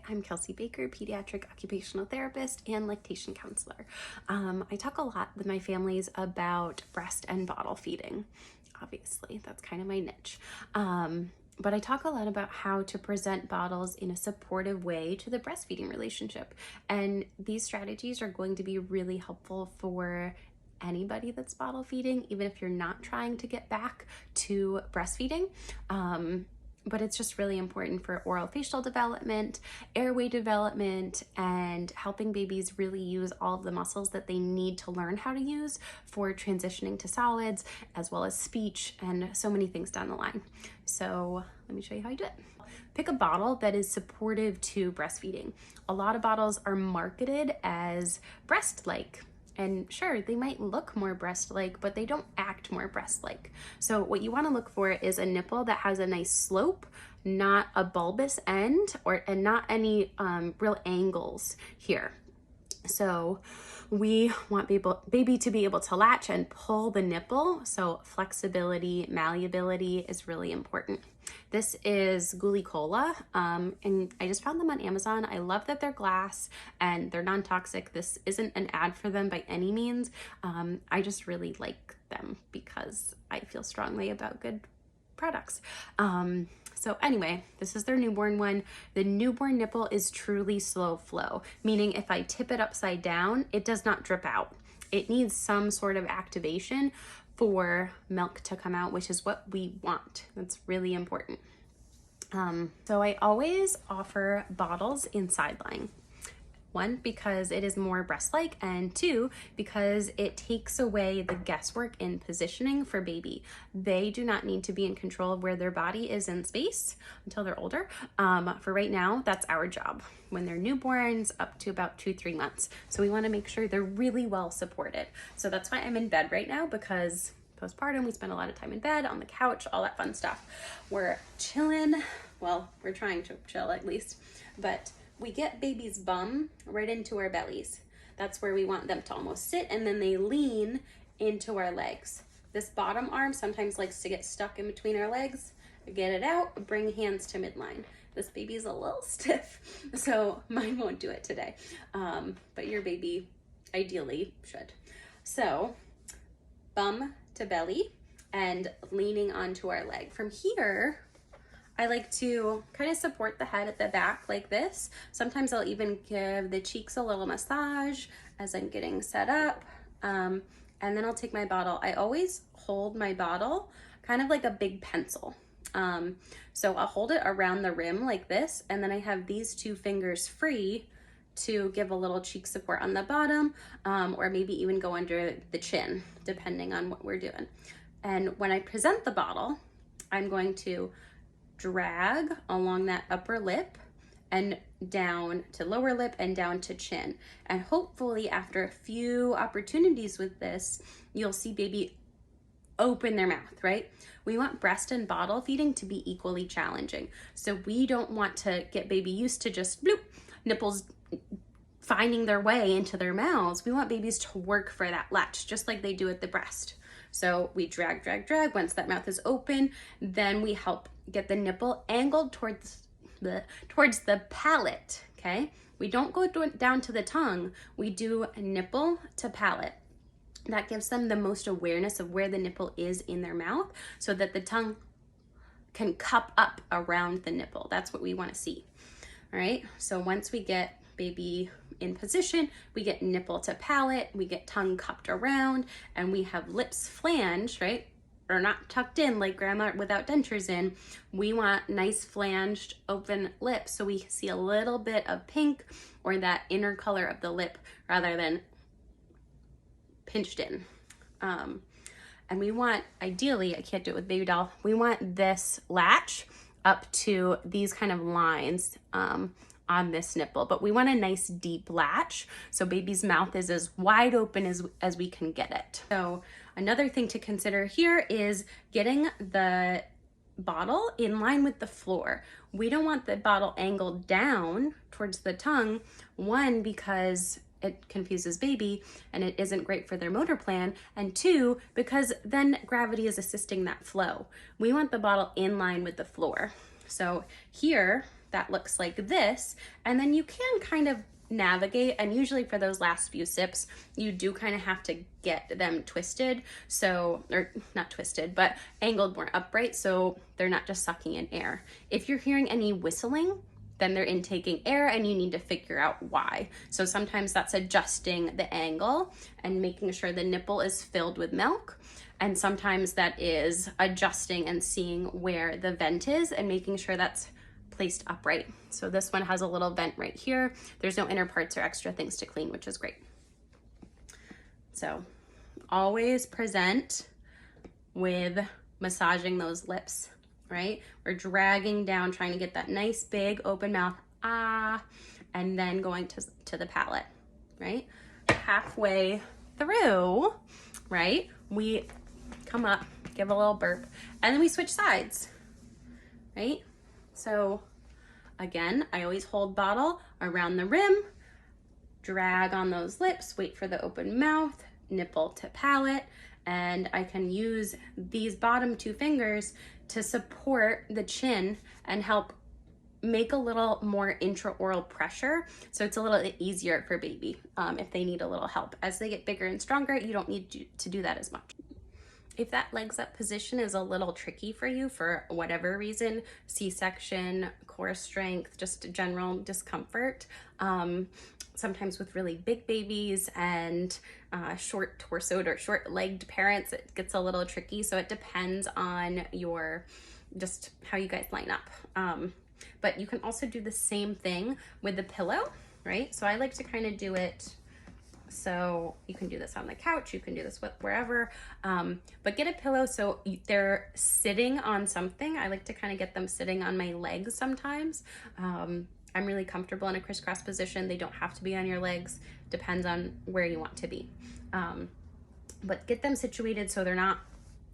I'm Kelsey Baker, Pediatric Occupational Therapist and Lactation Counselor. I talk a lot with my families about breast and bottle feeding. Obviously, that's kind of my niche. But I talk a lot about how to present bottles in a supportive way to the breastfeeding relationship. And these strategies are going to be really helpful for anybody that's bottle feeding, even if you're not trying to get back to breastfeeding. But it's just really important for orofacial development, airway development, and helping babies really use all of the muscles that they need to learn how to use for transitioning to solids, as well as speech and so many things down the line. So let me show you how you do it. Pick a bottle that is supportive to breastfeeding. A lot of bottles are marketed as breast-like. And sure, they might look more breast-like, but they don't act more breast-like. So what you want to look for is a nipple that has a nice slope, not a bulbous end, and not any real angles here. So we want baby to be able to latch and pull the nipple. So flexibility, malleability is really important. This is Guli Cola, and I just found them on Amazon. I love that they're glass and they're non-toxic. This isn't an ad for them by any means. I just really like them because I feel strongly about good products. So anyway, this is their newborn one. The newborn nipple is truly slow flow, meaning if I tip it upside down, it does not drip out. It needs some sort of activation for milk to come out, which is what we want. That's really important. So I always offer bottles in sideline. One, because it is more breast-like, and two, because it takes away the guesswork in positioning for baby. They do not need to be in control of where their body is in space until they're older. For right now, that's our job. When they're newborns, up to about 2-3 months. So we want to make sure they're really well supported. So that's why I'm in bed right now, because postpartum, we spend a lot of time in bed, on the couch, all that fun stuff. We're chilling. Well, we're trying to chill at least, but we get baby's bum right into our bellies. That's where we want them to almost sit, and then they lean into our legs. This bottom arm sometimes likes to get stuck in between our legs. Get it out, bring hands to midline. This baby's a little stiff, so mine won't do it today. But your baby ideally should. So bum to belly and leaning onto our leg. From here, I like to kind of support the head at the back like this. Sometimes I'll even give the cheeks a little massage as I'm getting set up. And then I'll take my bottle. I always hold my bottle kind of like a big pencil. So I'll hold it around the rim like this, and then I have these two fingers free to give a little cheek support on the bottom, or maybe even go under the chin, depending on what we're doing. And when I present the bottle, I'm going to drag along that upper lip and down to lower lip and down to chin. And hopefully after a few opportunities with this, you'll see baby open their mouth, right? We want breast and bottle feeding to be equally challenging. So we don't want to get baby used to just bloop, nipples finding their way into their mouths. We want babies to work for that latch, just like they do at the breast. So we drag, drag, drag. Once that mouth is open, then we help get the nipple angled towards the palate, okay? We don't go down to the tongue. We do nipple to palate. That gives them the most awareness of where the nipple is in their mouth so that the tongue can cup up around the nipple. That's what we want to see, all right? So once we get baby in position, we get nipple to palate, we get tongue cupped around, and we have lips flanged, right? Or not tucked in like grandma without dentures in. We want nice flanged open lips so we see a little bit of pink or that inner color of the lip rather than pinched in. And we want, ideally, I can't do it with baby doll, we want this latch up to these kind of lines on this nipple, but we want a nice deep latch so baby's mouth is as wide open as we can get it. So another thing to consider here is getting the bottle in line with the floor. We don't want the bottle angled down towards the tongue, one, because it confuses baby and it isn't great for their motor plan, and two, because then gravity is assisting that flow. We want the bottle in line with the floor. So here that looks like this. And then you can kind of navigate, and usually for those last few sips you do kind of have to get them twisted, so, or not twisted, but angled more upright so they're not just sucking in air. If you're hearing any whistling, then they're intaking air and you need to figure out why. So sometimes that's adjusting the angle and making sure the nipple is filled with milk, and sometimes that is adjusting and seeing where the vent is and making sure that's placed upright. So this one has a little vent right here. There's no inner parts or extra things to clean, which is great. So always present with massaging those lips, right? We're dragging down, trying to get that nice big open mouth, ah, and then going to the palate, right? Halfway through, right? We come up, give a little burp, and then we switch sides, right? So again, I always hold bottle around the rim, drag on those lips, wait for the open mouth, nipple to palate, and I can use these bottom two fingers to support the chin and help make a little more intraoral pressure, so it's a little easier for baby if they need a little help. As they get bigger and stronger, you don't need to do that as much. If that legs up position is a little tricky for you for whatever reason, C-section, core strength, just general discomfort, sometimes with really big babies and short torsoed or short legged parents, it gets a little tricky. So it depends on just how you guys line up. But you can also do the same thing with the pillow, right? So I like to kind of do it. So you can do this on the couch, you can do this wherever, but get a pillow so they're sitting on something. I like to kind of get them sitting on my legs sometimes. I'm really comfortable in a crisscross position. They don't have to be on your legs, depends on where you want to be. But get them situated so they're not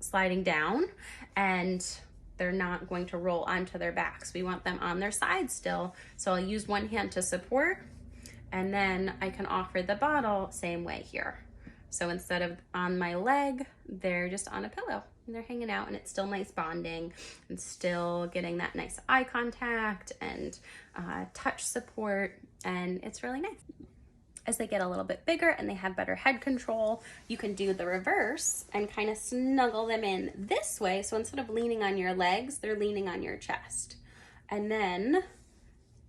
sliding down and they're not going to roll onto their backs. We want them on their sides still. So I'll use one hand to support, and then I can offer the bottle same way here. So instead of on my leg, they're just on a pillow and they're hanging out, and it's still nice bonding and still getting that nice eye contact and touch support, and it's really nice. As they get a little bit bigger and they have better head control, you can do the reverse and kind of snuggle them in this way. So instead of leaning on your legs, they're leaning on your chest. And then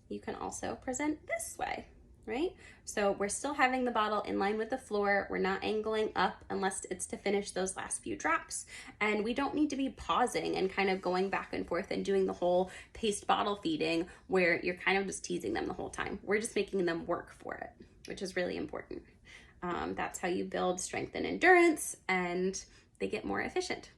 you can also present this way, right? So we're still having the bottle in line with the floor. We're not angling up unless it's to finish those last few drops. And we don't need to be pausing and kind of going back and forth and doing the whole paced bottle feeding where you're kind of just teasing them the whole time. We're just making them work for it, which is really important. That's how you build strength and endurance, and they get more efficient.